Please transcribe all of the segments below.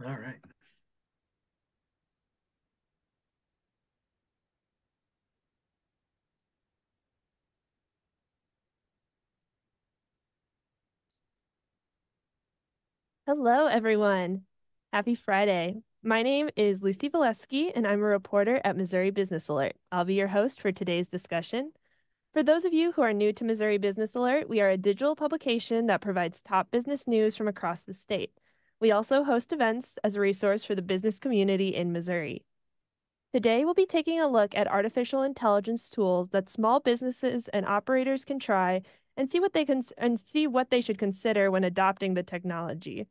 All right. Hello, everyone. Happy Friday. My name is Lucy Valeski, and I'm a reporter at Missouri Business Alert. I'll be your host for today's discussion. For those of you who are new to Missouri Business Alert, we are a digital publication that provides top business news from across the state. We also host events as a resource for the business community in Missouri. Today, we'll be taking a look at artificial intelligence tools that small businesses and operators can try and see what they should consider when adopting the technology.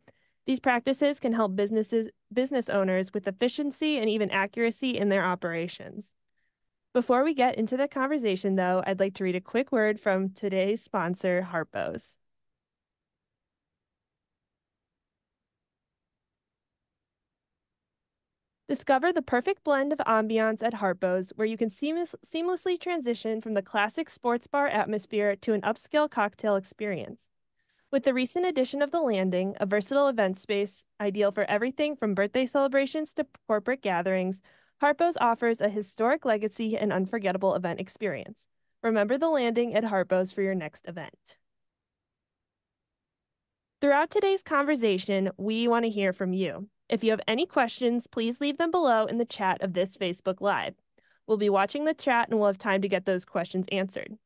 These practices can help business owners with efficiency and even accuracy in their operations. Before we get into the conversation, though, I'd like to read a quick word from today's sponsor, Harpo's. Discover the perfect blend of ambiance at Harpo's, where you can seamlessly transition from the classic sports bar atmosphere to an upscale cocktail experience. With the recent addition of The Landing, a versatile event space ideal for everything from birthday celebrations to corporate gatherings, Harpo's offers a historic legacy and unforgettable event experience. Remember The Landing at Harpo's for your next event. Throughout today's conversation, we want to hear from you. If you have any questions, please leave them below in the chat of this Facebook Live. We'll be watching the chat and we'll have time to get those questions answered.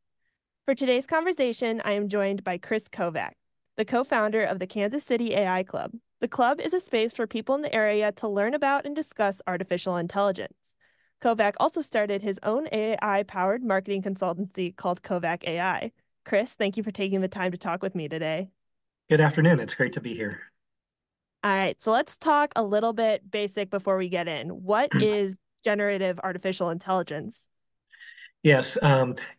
For today's conversation, I am joined by Chris Kovac, the co-founder of the Kansas City AI Club. The club is a space for people in the area to learn about and discuss artificial intelligence. Kovac also started his own AI-powered marketing consultancy called Kovac AI. Chris, thank you for taking the time to talk with me today. Good afternoon. It's great to be here. All right, so let's talk a little bit basic before we get in. What is generative artificial intelligence? Yes,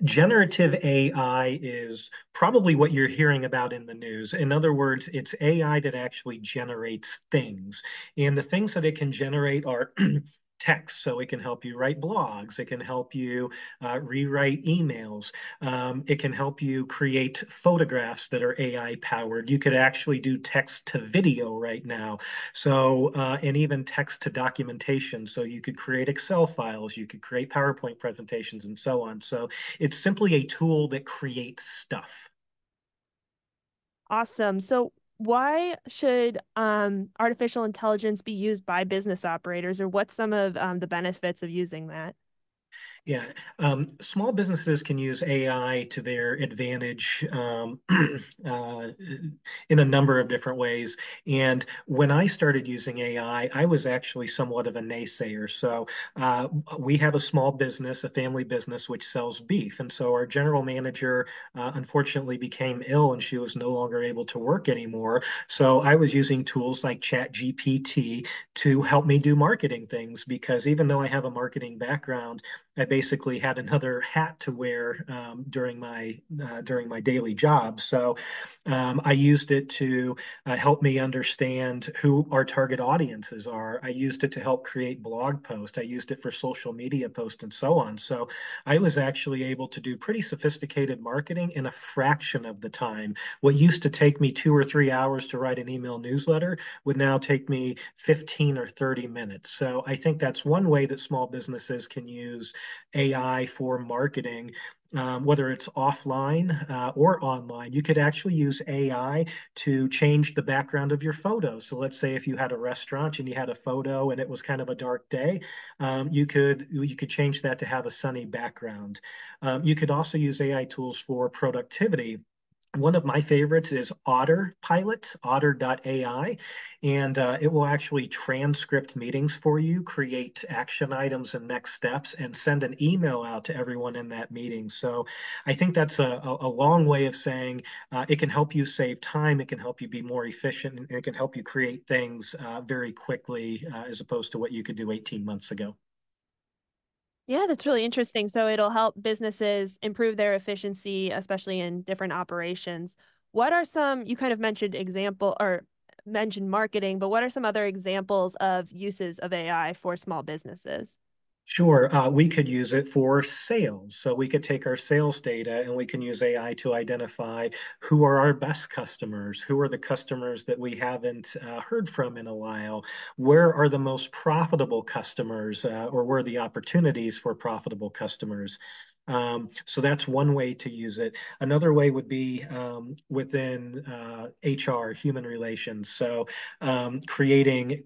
generative AI is probably what you're hearing about in the news. In other words, it's AI that actually generates things. And the things that it can generate are text. So it can help you write blogs, it can help you rewrite emails, it can help you create photographs that are AI powered. You could actually do text to video right now. So, and even text to documentation. So you could create Excel files, you could create PowerPoint presentations, and so on. So it's simply a tool that creates stuff. Awesome. So why should artificial intelligence be used by business operators, or what's some of the benefits of using that? Yeah, small businesses can use AI to their advantage uh, in a number of different ways. And when I started using AI, I was actually somewhat of a naysayer. So we have a small business, a family business, which sells beef. And so our general manager unfortunately became ill and she was no longer able to work anymore. So I was using tools like ChatGPT to help me do marketing things because even though I have a marketing background, I basically had another hat to wear during my daily job. So I used it to help me understand who our target audiences are. I used it to help create blog posts. I used it for social media posts and so on. So I was actually able to do pretty sophisticated marketing in a fraction of the time. What used to take me 2 or 3 hours to write an email newsletter would now take me 15 or 30 minutes. So I think that's one way that small businesses can use AI for marketing, whether it's offline or online. You could actually use AI to change the background of your photo. So let's say if you had a restaurant and you had a photo and it was kind of a dark day, you could change that to have a sunny background. You could also use AI tools for productivity. One of my favorites is Otter Pilot, otter.ai, and it will actually transcript meetings for you, create action items and next steps, and send an email out to everyone in that meeting. So I think that's a long way of saying it can help you save time, it can help you be more efficient, and it can help you create things very quickly as opposed to what you could do 18 months ago. Yeah, that's really interesting. So it'll help businesses improve their efficiency, especially in different operations. What are some, you kind of mentioned example or mentioned marketing, but what are some other examples of uses of AI for small businesses? Sure. We could use it for sales. So we could take our sales data and we can use AI to identify who are our best customers, who are the customers that we haven't heard from in a while, where are the most profitable customers, or where are the opportunities for profitable customers. So that's one way to use it. Another way would be within HR, human relations. So creating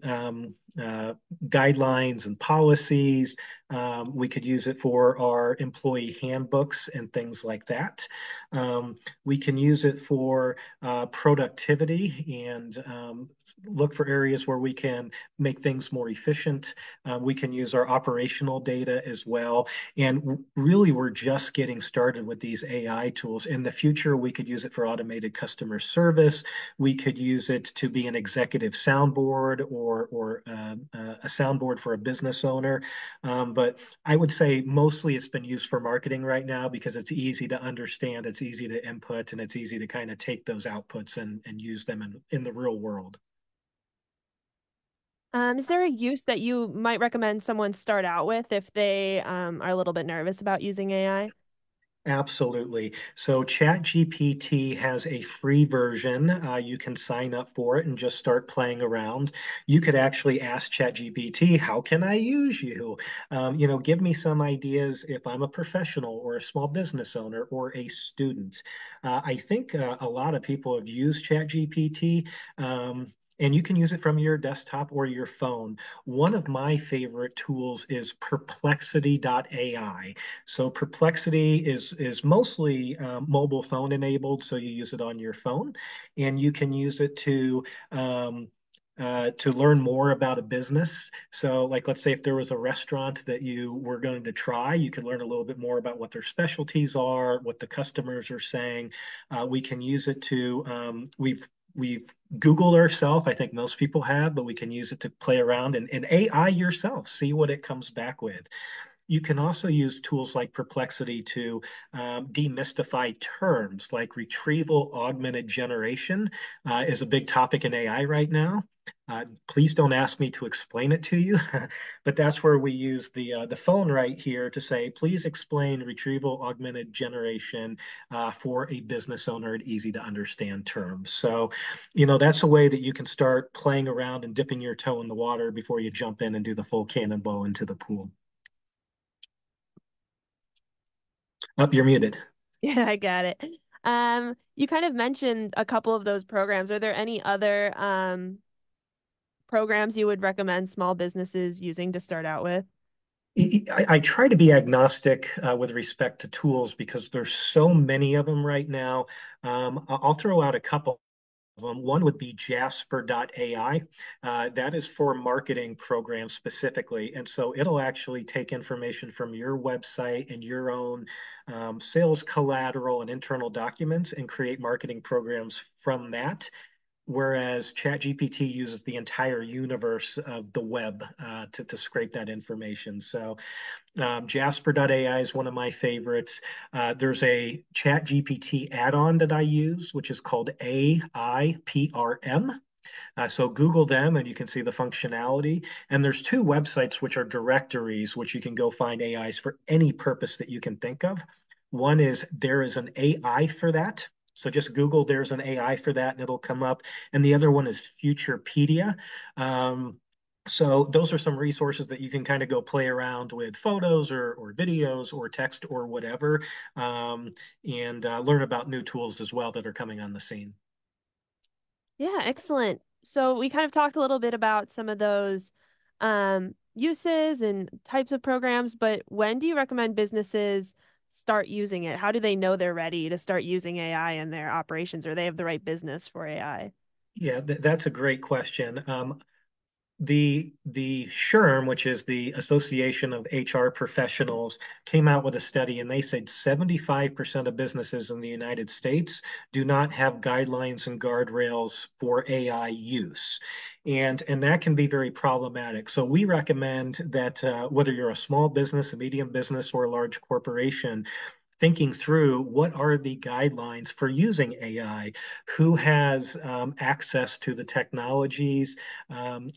guidelines and policies. We could use it for our employee handbooks and things like that. We can use it for productivity and look for areas where we can make things more efficient. We can use our operational data as well. And really, we're just getting started with these AI tools. In the future, we could use it for automated customer service. We could use it to be an executive soundboard or a soundboard for a business owner. But I would say mostly it's been used for marketing right now because it's easy to understand, it's easy to input, and it's easy to kind of take those outputs and use them in the real world. Is there a use that you might recommend someone start out with if they are a little bit nervous about using AI? Absolutely. So ChatGPT has a free version. You can sign up for it and just start playing around. You could actually ask ChatGPT, how can I use you? Give me some ideas if I'm a professional or a small business owner or a student. I think a lot of people have used ChatGPT. And you can use it from your desktop or your phone. One of my favorite tools is perplexity.ai. So Perplexity is mostly mobile phone enabled, so you use it on your phone, and you can use it to learn more about a business. So, like, let's say if there was a restaurant that you were going to try, you could learn a little bit more about what their specialties are, what the customers are saying. We can use it to we've Googled ourselves. I think most people have, but we can use it to play around and AI yourself, see what it comes back with. You can also use tools like Perplexity to demystify terms like retrieval augmented generation is a big topic in AI right now. Please don't ask me to explain it to you, but that's where we use the phone right here to say, please explain retrieval augmented generation for a business owner in easy to understand terms. So, that's a way that you can start playing around and dipping your toe in the water before you jump in and do the full cannonball into the pool. Up, you're muted. Yeah, I got it. You kind of mentioned a couple of those programs. Are there any other programs you would recommend small businesses using to start out with? I try to be agnostic with respect to tools because there's so many of them right now. I'll throw out a couple of them. One would be Jasper.ai. That is for marketing programs specifically. And so it'll actually take information from your website and your own sales collateral and internal documents and create marketing programs from that. Whereas ChatGPT uses the entire universe of the web to scrape that information. So Jasper.ai is one of my favorites. There's a ChatGPT add-on that I use, which is called AIPRM. So Google them and you can see the functionality. And there's two websites which are directories, which you can go find AIs for any purpose that you can think of. One is there is an AI for that. So just Google there's an AI for that and it'll come up. And the other one is Futurepedia. So those are some resources that you can kind of go play around with photos or videos or text or whatever, and learn about new tools as well that are coming on the scene. Yeah, excellent. So we kind of talked a little bit about some of those uses and types of programs, but when do you recommend businesses start using it? How do they know they're ready to start using AI in their operations, or they have the right business for AI? Yeah, that's a great question. The SHRM, which is the Association of HR Professionals, came out with a study and they said 75% of businesses in the United States do not have guidelines and guardrails for AI use. And that can be very problematic. So we recommend that whether you're a small business, a medium business, or a large corporation, thinking through what are the guidelines for using AI, who has access to the technologies, um,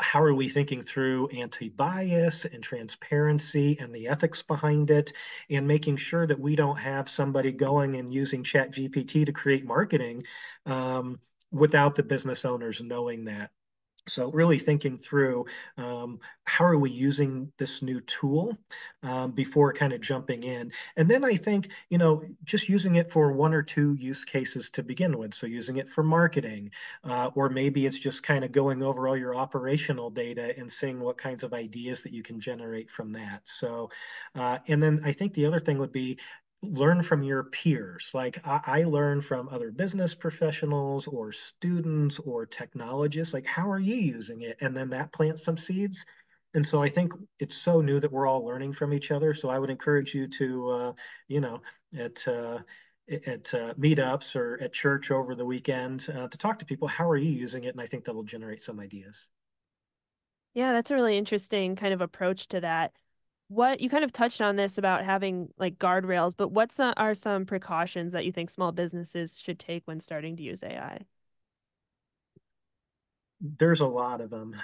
how are we thinking through anti-bias and transparency and the ethics behind it, and making sure that we don't have somebody going and using Chat GPT to create marketing without the business owners knowing that. So really thinking through how are we using this new tool before kind of jumping in. And then I think, just using it for one or two use cases to begin with. So using it for marketing, or maybe it's just kind of going over all your operational data and seeing what kinds of ideas that you can generate from that. So, and then I think the other thing would be learn from your peers. Like I learn from other business professionals or students or technologists. Like, how are you using it? And then that plants some seeds. And so I think it's so new that we're all learning from each other. So I would encourage you to, you know, at meetups or at church over the weekend to talk to people. How are you using it? And I think that'll generate some ideas. Yeah, that's a really interesting kind of approach to that. What you kind of touched on this about having like guardrails, but are some precautions that you think small businesses should take when starting to use AI? There's a lot of them.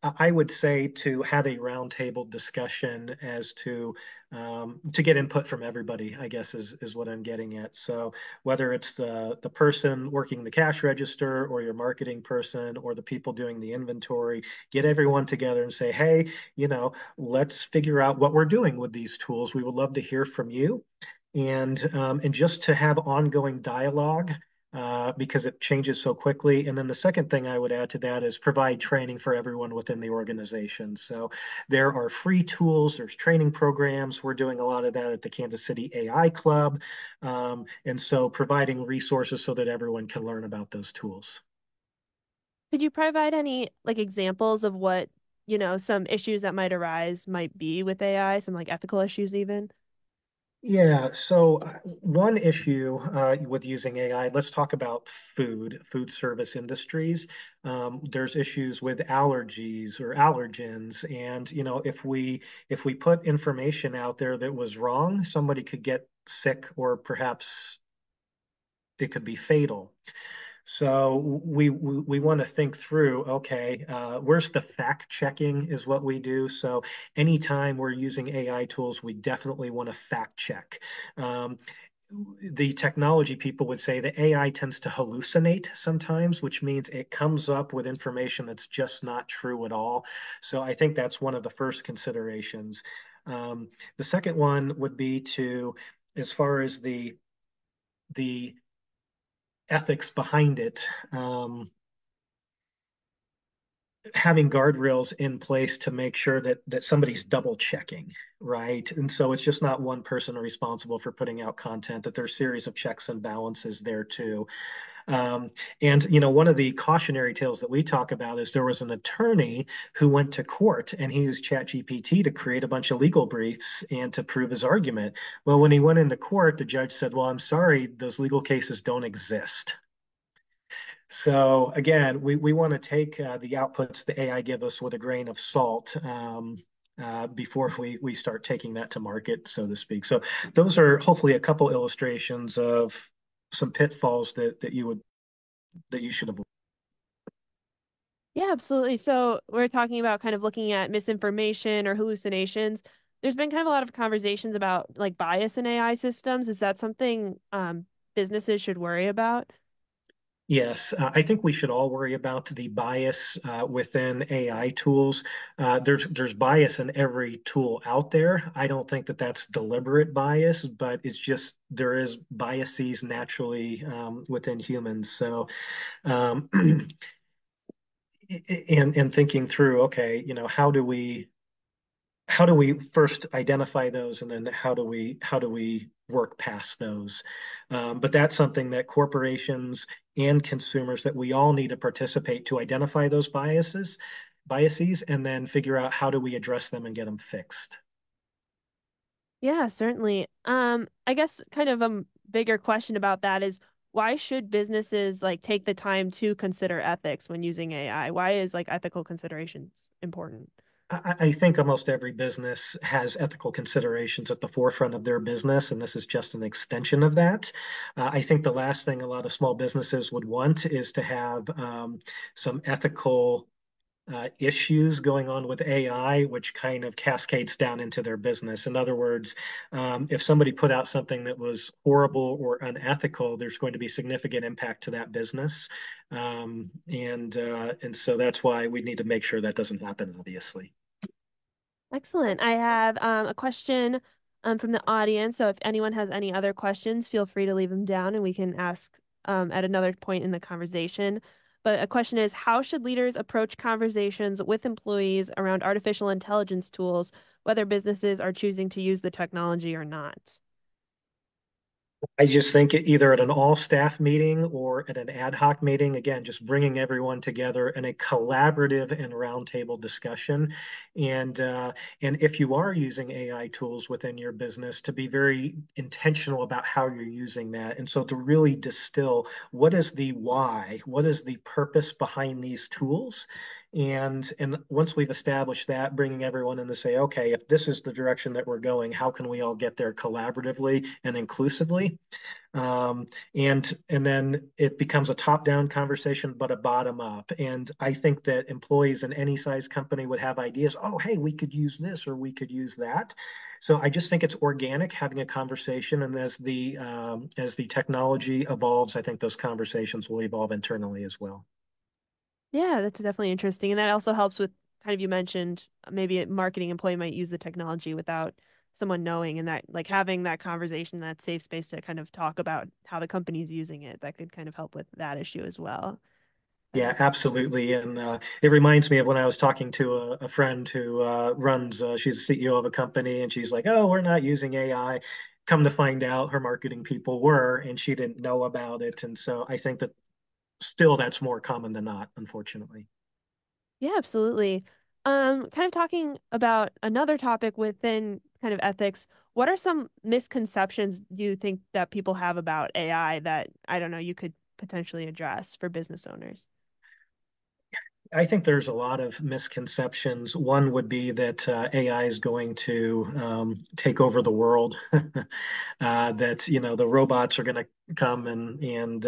I would say to have a roundtable discussion as to get input from everybody, I guess is what I'm getting at. So whether it's the person working the cash register or your marketing person or the people doing the inventory, get everyone together and say, hey, let's figure out what we're doing with these tools. We would love to hear from you. And just to have ongoing dialogue because it changes so quickly. And then the second thing I would add to that is provide training for everyone within the organization. So there are free tools, there's training programs. We're doing a lot of that at the Kansas City AI Club. And so providing resources so that everyone can learn about those tools. Could you provide any like examples of what, some issues that might arise might be with AI, some like ethical issues even? Yeah, so one issue with using AI, let's talk about food service industries. There's issues with allergies or allergens, and if we put information out there that was wrong, somebody could get sick or perhaps it could be fatal. So we want to think through, okay, where's the fact checking is what we do. So anytime we're using AI tools, we definitely want to fact check. Um, the technology people would say that AI tends to hallucinate sometimes, which means it comes up with information that's just not true at all. So I think that's one of the first considerations. The second one would be to, as far as the ethics behind it, having guardrails in place to make sure that somebody's double checking, right? And so it's just not one person responsible for putting out content, that there's a series of checks and balances there too. And one of the cautionary tales that we talk about is there was an attorney who went to court and he used ChatGPT to create a bunch of legal briefs and to prove his argument. Well, when he went into court, the judge said, well, I'm sorry, those legal cases don't exist. So again, we want to take the outputs the AI give us with a grain of salt before we start taking that to market, so to speak. So those are hopefully a couple illustrations of some pitfalls that you should avoid. Yeah, absolutely. So we're talking about kind of looking at misinformation or hallucinations. There's been kind of a lot of conversations about like bias in AI systems. Is that something businesses should worry about? Yes, I think we should all worry about the bias within AI tools. There's bias in every tool out there. I don't think that that's deliberate bias, but it's just there is biases naturally within humans. So um, and thinking through, okay, how do we first identify those, and then how do we work past those? But that's something that corporations and consumers that we all need to participate to identify those biases, and then figure out how do we address them and get them fixed. Yeah, certainly. I guess kind of a bigger question about that is why should businesses like take the time to consider ethics when using AI? Why is like ethical considerations important? I think almost every business has ethical considerations at the forefront of their business, and this is just an extension of that. I think the last thing a lot of small businesses would want is to have some ethical issues going on with AI, which kind of cascades down into their business. In other words, if somebody put out something that was horrible or unethical, there's going to be significant impact to that business, and so that's why we need to make sure that doesn't happen. Obviously, Excellent. I have a question from the audience. So if anyone has any other questions, feel free to leave them down and we can ask at another point in the conversation. But a question is, how should leaders approach conversations with employees around artificial intelligence tools, whether businesses are choosing to use the technology or not? I just think either at an all staff meeting or at an ad hoc meeting, again, just bringing everyone together in a collaborative and roundtable discussion. And if you are using AI tools within your business, to be very intentional about how you're using that. And so to really distill what is the why, what is the purpose behind these tools? And once we've established that, bringing everyone in to say, okay, if this is the direction that we're going, how can we all get there collaboratively and inclusively? And then it becomes a top-down conversation, but a bottom-up. And I think that employees in any size company would have ideas. Oh, hey, we could use this or we could use that. So I just think it's organic having a conversation, and as the technology evolves, I think those conversations will evolve internally as well. Yeah, that's definitely interesting. And that also helps with kind of you mentioned maybe a marketing employee might use the technology without someone knowing and that like having that conversation, that safe space to kind of talk about how the company's using it, that could kind of help with that issue as well. Yeah, Um, absolutely. And it reminds me of when I was talking to a friend who she's the CEO of a company, and she's like, oh, we're not using AI. Come to find out, her marketing people were, and she didn't know about it. And so I think that still that's more common than not, unfortunately. yeah, absolutely. Kind of talking about another topic within kind of ethics, what are some misconceptions you think that people have about AI that I don't know you could potentially address for business owners? I think there's a lot of misconceptions. One would be that AI is going to take over the world, that the robots are going to come and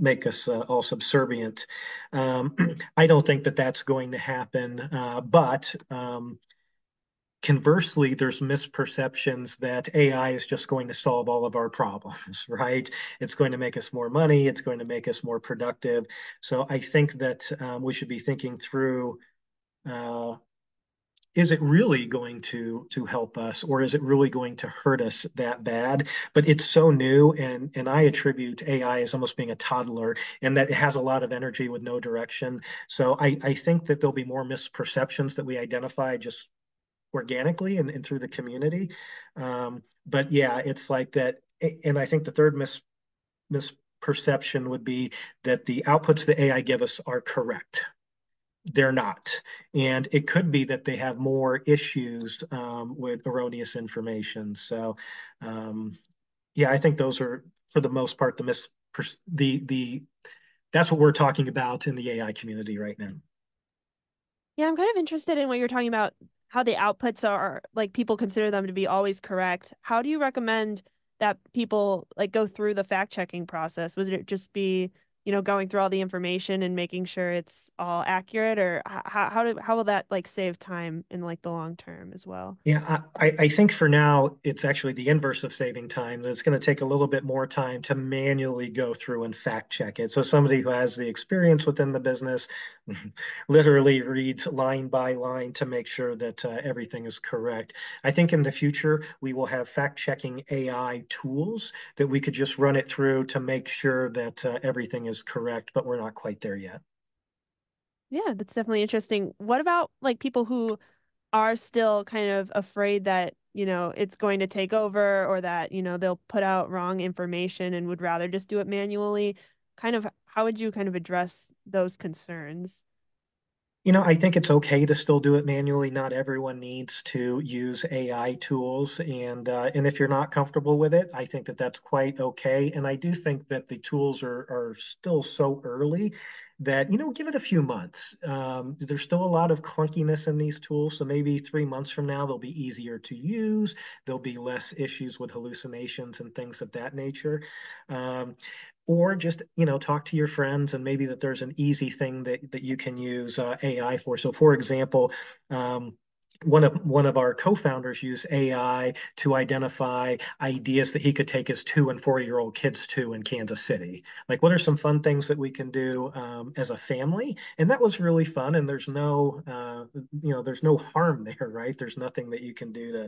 make us all subservient. Um, I don't think that that's going to happen, but conversely, there's misperceptions that AI is just going to solve all of our problems, right? It's going to make us more money. It's going to make us more productive. So I think that we should be thinking through, uh, is it really going to help us, or is it really going to hurt us that bad? But it's so new, and I attribute AI as almost being a toddler, and that it has a lot of energy with no direction. So I think that there'll be more misperceptions that we identify just organically and through the community. But yeah, it's like that. And I think the third misperception would be that the outputs that AI give us are correct. They're not. And it could be that they have more issues with erroneous information. So yeah, I think those are, for the most part, the that's what we're talking about in the AI community right now. Yeah, I'm kind of interested in what you're talking about, how the outputs are like people consider them to be always correct. How do you recommend that people like go through the fact checking process? Would it just be, going through all the information and making sure it's all accurate, or how will that like save time in like the long term as well? Yeah, I think for now it's actually the inverse of saving time. That it's going to take a little bit more time to manually go through and fact check it. So somebody who has the experience within the business literally reads line by line to make sure that everything is correct. I think in the future we will have fact checking AI tools that we could just run it through to make sure that everything is correct, but we're not quite there yet. Yeah, that's definitely interesting. What about like people who are still kind of afraid that, it's going to take over or that, they'll put out wrong information and would rather just do it manually. Kind of, how would you kind of address those concerns? I think it's okay to still do it manually. Not everyone needs to use AI tools, and if you're not comfortable with it, I think that that's quite okay. And I do think that the tools are still so early that, give it a few months. There's still a lot of clunkiness in these tools. So maybe 3 months from now, they'll be easier to use. There'll be less issues with hallucinations and things of that nature. Um, or just, talk to your friends and maybe that there's an easy thing that you can use AI for. So for example, um, one of our co-founders used AI to identify ideas that he could take his 2 and 4 year old kids to in Kansas City. Like, what are some fun things that we can do as a family? And that was really fun. And there's no harm there, right? There's nothing that you can do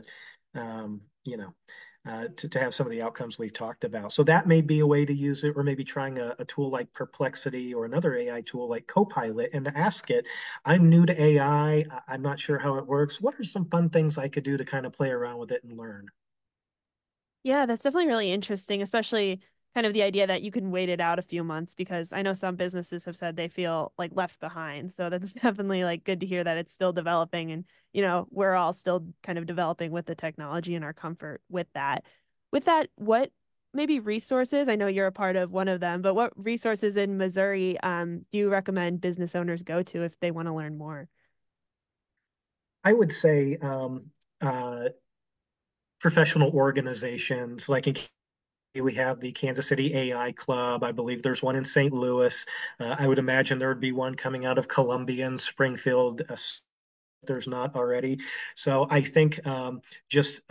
to have some of the outcomes we've talked about. So that may be a way to use it, or maybe trying a tool like Perplexity or another AI tool like Copilot and to ask it, I'm new to AI. I'm not sure how it works. What are some fun things I could do to kind of play around with it and learn? Yeah, that's definitely really interesting, especially kind of the idea that you can wait it out a few months because I know some businesses have said they feel like left behind. So that's definitely like good to hear that it's still developing and we're all still kind of developing with the technology and our comfort with that. With that, what maybe resources, I know you're a part of one of them, but what resources in Missouri do you recommend business owners go to if they want to learn more? I would say uh, professional organizations like we have the Kansas City AI Club. I believe there's one in St. Louis. I would imagine there would be one coming out of Columbia and Springfield. There's not already. So I think just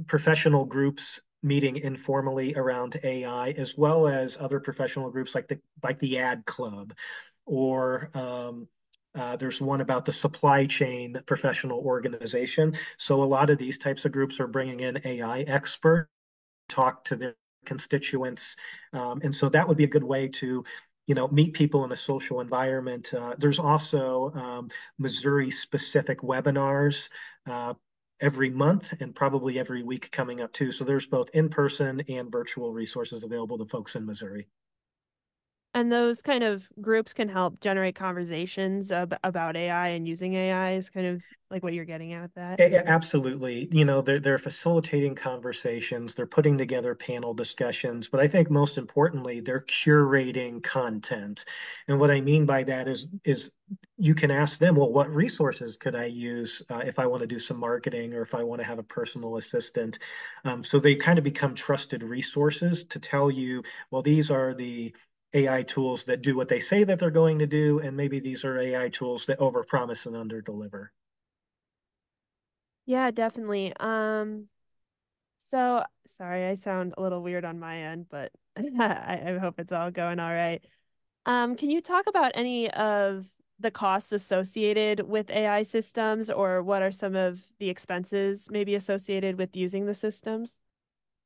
professional groups meeting informally around AI, as well as other professional groups like the Ad Club, or there's one about the supply chain professional organization. So a lot of these types of groups are bringing in AI experts talk to their constituents. And so that would be a good way to, meet people in a social environment. There's also Missouri specific webinars every month and probably every week coming up too. So there's both in person and virtual resources available to folks in Missouri. And those kind of groups can help generate conversations about AI and using AI is kind of like what you're getting at with that. Absolutely. They're facilitating conversations, they're putting together panel discussions, but I think most importantly, they're curating content. And what I mean by that is you can ask them, well, what resources could I use if I want to do some marketing or if I want to have a personal assistant? So they kind of become trusted resources to tell you, well, these are the AI tools that do what they say that they're going to do, and maybe these are AI tools that overpromise and underdeliver. Yeah, definitely. So sorry, I sound a little weird on my end, but I hope it's all going all right. Can you talk about any of the costs associated with AI systems, or what are some of the expenses maybe associated with using the systems?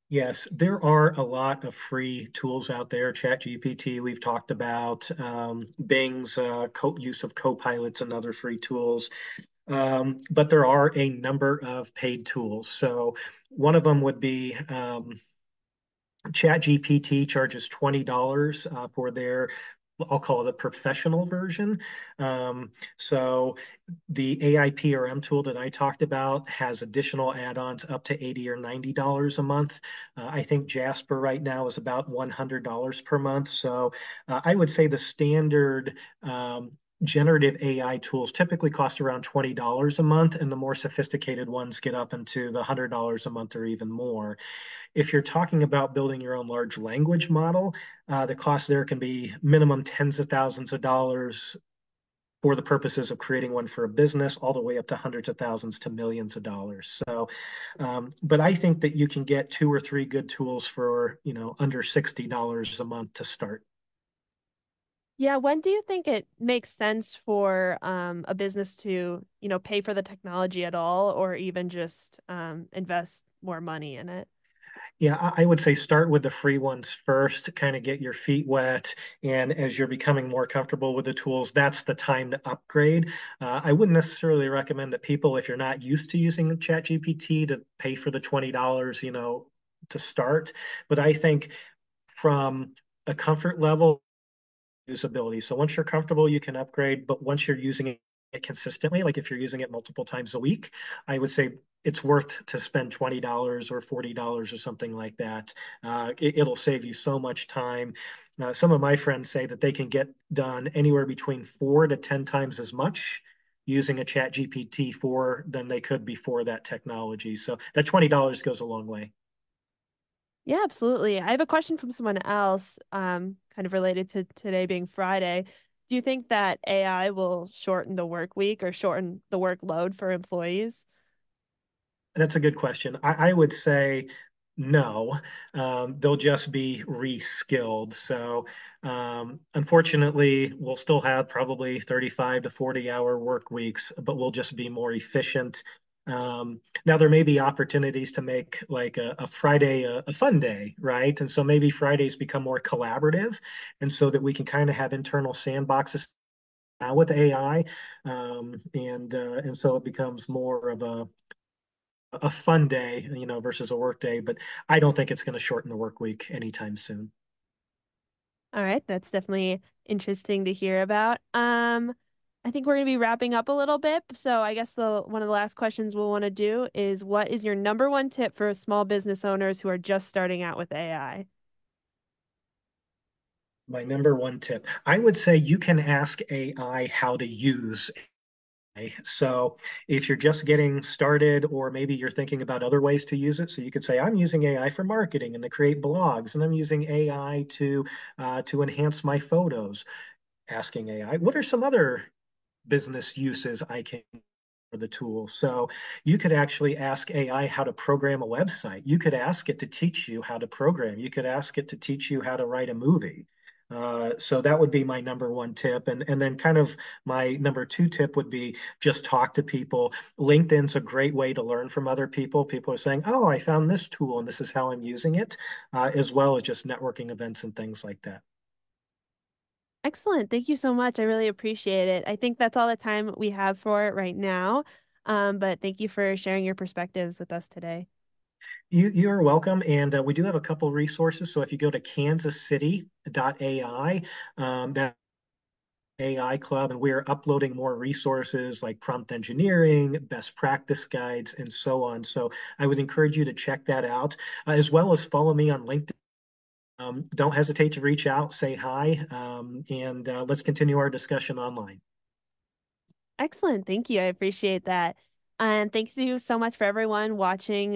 Yes, there are a lot of free tools out there. ChatGPT, we've talked about, Bing's use of Copilots and other free tools. But there are a number of paid tools. So one of them would be ChatGPT charges $20 for their, I'll call it a professional version. So the AI PRM tool that I talked about has additional add-ons up to $80 or $90 a month. I think Jasper right now is about $100 per month. So I would say the standard generative AI tools typically cost around $20 a month, and the more sophisticated ones get up into the $100 a month or even more. If you're talking about building your own large language model, the cost there can be minimum tens of thousands of dollars for the purposes of creating one for a business, all the way up to hundreds of thousands to millions of dollars. So, but I think that you can get two or three good tools for, under $60 a month to start. Yeah, when do you think it makes sense for a business to, pay for the technology at all, or even just invest more money in it? Yeah, I would say start with the free ones first to kind of get your feet wet. And as you're becoming more comfortable with the tools, that's the time to upgrade. I wouldn't necessarily recommend that people, if you're not used to using ChatGPT, to pay for the $20, to start. But I think from a comfort level, usability. So once you're comfortable, you can upgrade. But once you're using it it consistently, like if you're using it multiple times a week, I would say it's worth to spend $20 or $40 or something like that. It'll save you so much time. Some of my friends say that they can get done anywhere between 4 to 10 times as much using a chat GPT 4 than they could before that technology. So that $20 goes a long way. Yeah, absolutely. I have a question from someone else, kind of related to today being Friday. Do you think that AI will shorten the work week or shorten the workload for employees? That's a good question. I would say no. They'll just be reskilled. So, unfortunately, we'll still have probably 35 to 40-hour work weeks, but we'll just be more efficient. Now, there may be opportunities to make like a Friday a fun day, right? And so maybe Fridays become more collaborative, and so that we can kind of have internal sandboxes now with AI, and so it becomes more of a fun day, versus a work day. But I don't think it's going to shorten the work week anytime soon. All right, that's definitely interesting to hear about. I think we're going to be wrapping up a little bit. So I guess the one of the last questions we'll want to do is what is your number one tip for small business owners who are just starting out with AI? My number one tip, I would say you can ask AI how to use AI. So if you're just getting started, or maybe you're thinking about other ways to use it, so you could say, I'm using AI for marketing and to create blogs, and I'm using AI to enhance my photos. Asking AI, what are some other business uses I can for the tool? So you could actually ask AI how to program a website. You could ask it to teach you how to program. You could ask it to teach you how to write a movie. So that would be my number one tip. And then kind of my number two tip would be just talk to people. LinkedIn's a great way to learn from other people. People are saying, oh, I found this tool and this is how I'm using it, as well as just networking events and things like that. Excellent. Thank you so much. I really appreciate it. I think that's all the time we have for it right now. But thank you for sharing your perspectives with us today. You are welcome, and we do have a couple resources. So if you go to kansascity.ai, that AI Club, and we're uploading more resources like prompt engineering, best practice guides, and so on. So I would encourage you to check that out, as well as follow me on LinkedIn. Don't hesitate to reach out, say hi, and let's continue our discussion online. Excellent. Thank you. I appreciate that. And thanks you so much for everyone watching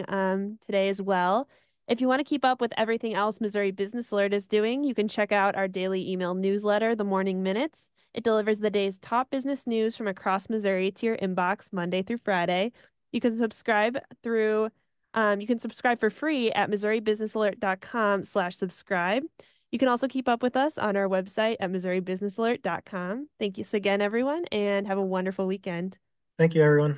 today as well. If you want to keep up with everything else Missouri Business Alert is doing, you can check out our daily email newsletter, The Morning Minutes. It delivers the day's top business news from across Missouri to your inbox Monday through Friday. You can subscribe through you can subscribe for free at missouribusinessalert.com/subscribe. You can also keep up with us on our website at missouribusinessalert.com. Thank you again, everyone, and have a wonderful weekend. Thank you, everyone.